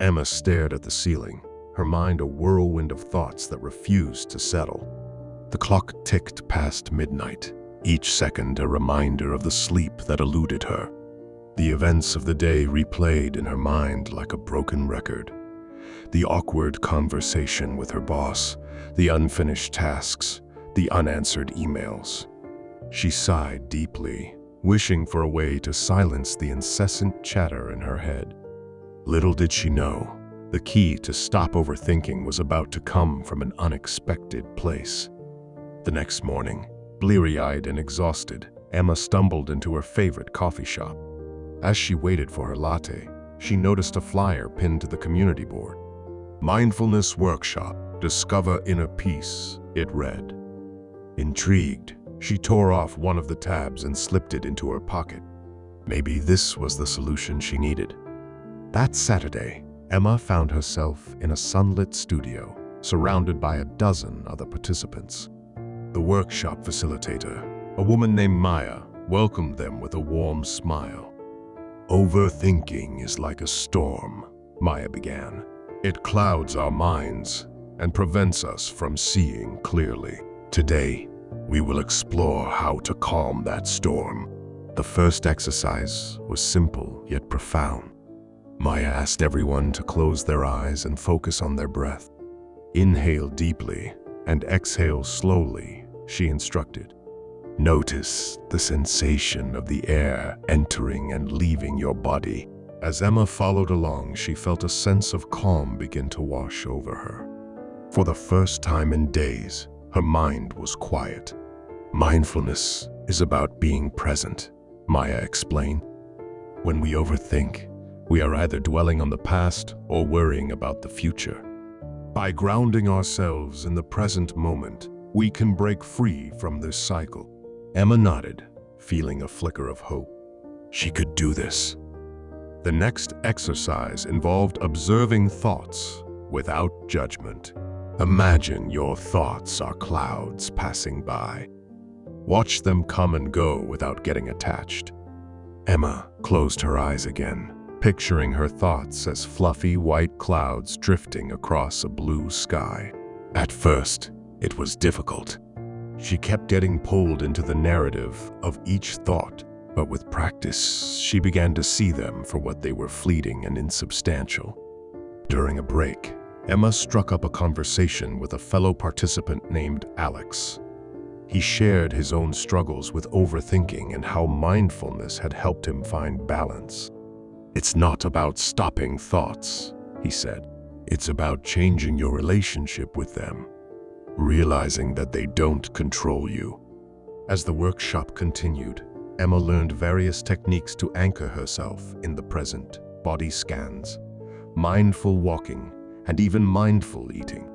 Emma stared at the ceiling, her mind a whirlwind of thoughts that refused to settle. The clock ticked past midnight, each second a reminder of the sleep that eluded her. The events of the day replayed in her mind like a broken record. The awkward conversation with her boss, the unfinished tasks, the unanswered emails. She sighed deeply, wishing for a way to silence the incessant chatter in her head. Little did she know, the key to stop overthinking was about to come from an unexpected place. The next morning, bleary-eyed and exhausted, Emma stumbled into her favorite coffee shop. As she waited for her latte, she noticed a flyer pinned to the community board. "Mindfulness Workshop, Discover Inner Peace," it read. Intrigued, she tore off one of the tabs and slipped it into her pocket. Maybe this was the solution she needed. That Saturday, Emma found herself in a sunlit studio, surrounded by a dozen other participants. The workshop facilitator, a woman named Maya, welcomed them with a warm smile. "Overthinking is like a storm," Maya began. "It clouds our minds and prevents us from seeing clearly. Today, we will explore how to calm that storm." The first exercise was simple yet profound. Maya asked everyone to close their eyes and focus on their breath. "Inhale deeply and exhale slowly," she instructed. "Notice the sensation of the air entering and leaving your body." As Emma followed along, she felt a sense of calm begin to wash over her. For the first time in days, her mind was quiet. "Mindfulness is about being present," Maya explained. "When we overthink, we are either dwelling on the past or worrying about the future. By grounding ourselves in the present moment, we can break free from this cycle." Emma nodded, feeling a flicker of hope. She could do this. The next exercise involved observing thoughts without judgment. Imagine your thoughts are clouds passing by. Watch them come and go without getting attached. Emma closed her eyes again, picturing her thoughts as fluffy white clouds drifting across a blue sky. At first, it was difficult. She kept getting pulled into the narrative of each thought, but with practice, she began to see them for what they were: fleeting and insubstantial. During a break, Emma struck up a conversation with a fellow participant named Alex. He shared his own struggles with overthinking and how mindfulness had helped him find balance. "It's not about stopping thoughts," he said. "It's about changing your relationship with them, realizing that they don't control you." As the workshop continued, Emma learned various techniques to anchor herself in the present: body scans, mindful walking, and even mindful eating.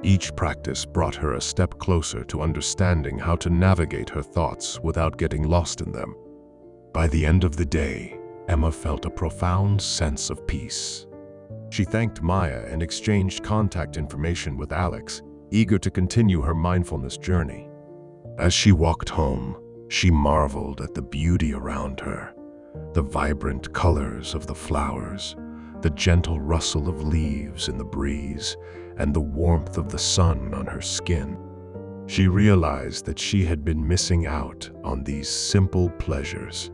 Each practice brought her a step closer to understanding how to navigate her thoughts without getting lost in them. By the end of the day, Emma felt a profound sense of peace. She thanked Maya and exchanged contact information with Alex, eager to continue her mindfulness journey. As she walked home, she marveled at the beauty around her: the vibrant colors of the flowers, the gentle rustle of leaves in the breeze, and the warmth of the sun on her skin. She realized that she had been missing out on these simple pleasures,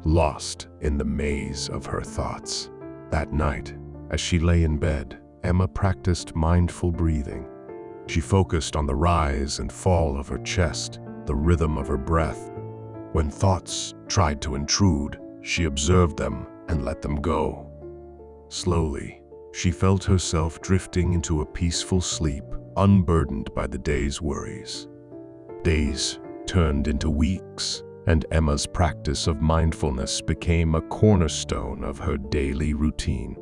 lost in the maze of her thoughts. That night, as she lay in bed, Emma practiced mindful breathing. She focused on the rise and fall of her chest, the rhythm of her breath. When thoughts tried to intrude, she observed them and let them go. Slowly, she felt herself drifting into a peaceful sleep, unburdened by the day's worries. Days turned into weeks, and Emma's practice of mindfulness became a cornerstone of her daily routine.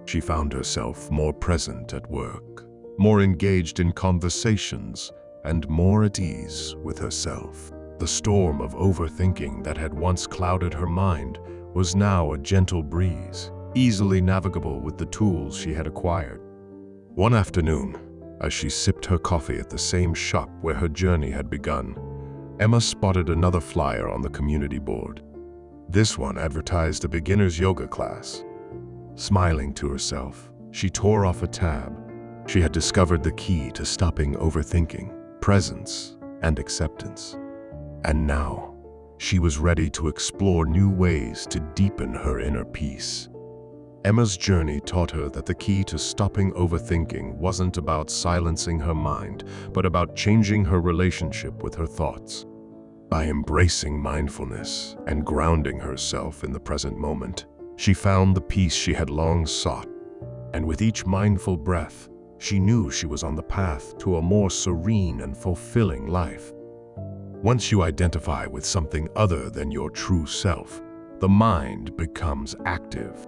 She found herself more present at work, more engaged in conversations, and more at ease with herself. The storm of overthinking that had once clouded her mind was now a gentle breeze, easily navigable with the tools she had acquired. One afternoon, as she sipped her coffee at the same shop where her journey had begun, Emma spotted another flyer on the community board. This one advertised a beginner's yoga class. Smiling to herself, She tore off a tab. She had discovered the key to stopping overthinking, presence, and acceptance. And now, she was ready to explore new ways to deepen her inner peace. Emma's journey taught her that the key to stopping overthinking wasn't about silencing her mind, but about changing her relationship with her thoughts. By embracing mindfulness and grounding herself in the present moment, she found the peace she had long sought. And with each mindful breath, she knew she was on the path to a more serene and fulfilling life. Once you identify with something other than your true self, the mind becomes active.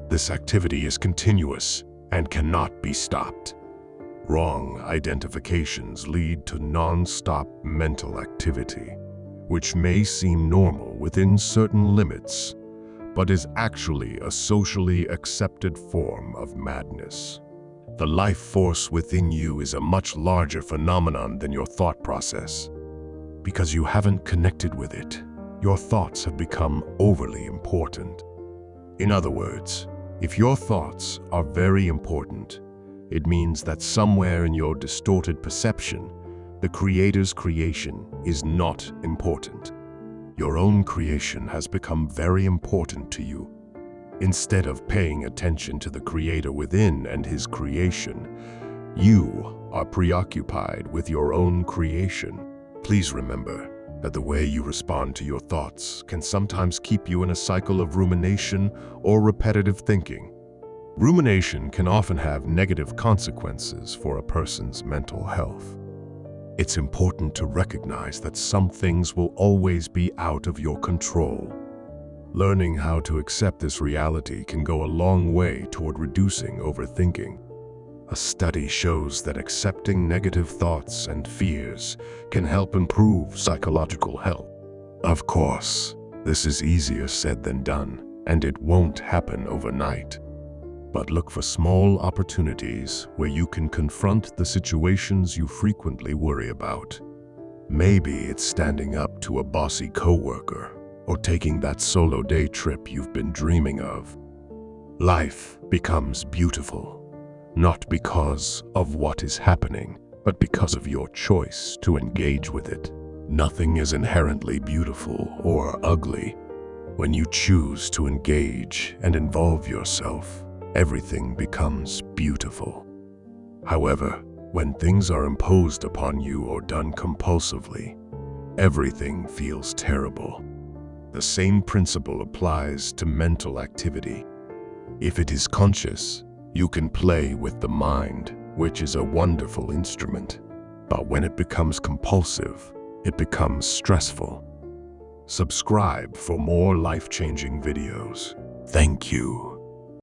This activity is continuous and cannot be stopped. Wrong identifications lead to non-stop mental activity, which may seem normal within certain limits, but is actually a socially accepted form of madness. The life force within you is a much larger phenomenon than your thought process. Because you haven't connected with it, your thoughts have become overly important. In other words, if your thoughts are very important, it means that somewhere in your distorted perception, the Creator's creation is not important. Your own creation has become very important to you. Instead of paying attention to the Creator within and His creation, you are preoccupied with your own creation. Please remember that the way you respond to your thoughts can sometimes keep you in a cycle of rumination or repetitive thinking. Rumination can often have negative consequences for a person's mental health. It's important to recognize that some things will always be out of your control. Learning how to accept this reality can go a long way toward reducing overthinking. A study shows that accepting negative thoughts and fears can help improve psychological health. Of course, this is easier said than done, and it won't happen overnight. But look for small opportunities where you can confront the situations you frequently worry about. Maybe it's standing up to a bossy coworker or taking that solo day trip you've been dreaming of. Life becomes beautiful, not because of what is happening, but because of your choice to engage with it. Nothing is inherently beautiful or ugly. When you choose to engage and involve yourself, everything becomes beautiful. However, when things are imposed upon you or done compulsively, everything feels terrible. The same principle applies to mental activity. If it is conscious, you can play with the mind, which is a wonderful instrument. But when it becomes compulsive, it becomes stressful. Subscribe for more life-changing videos. Thank you.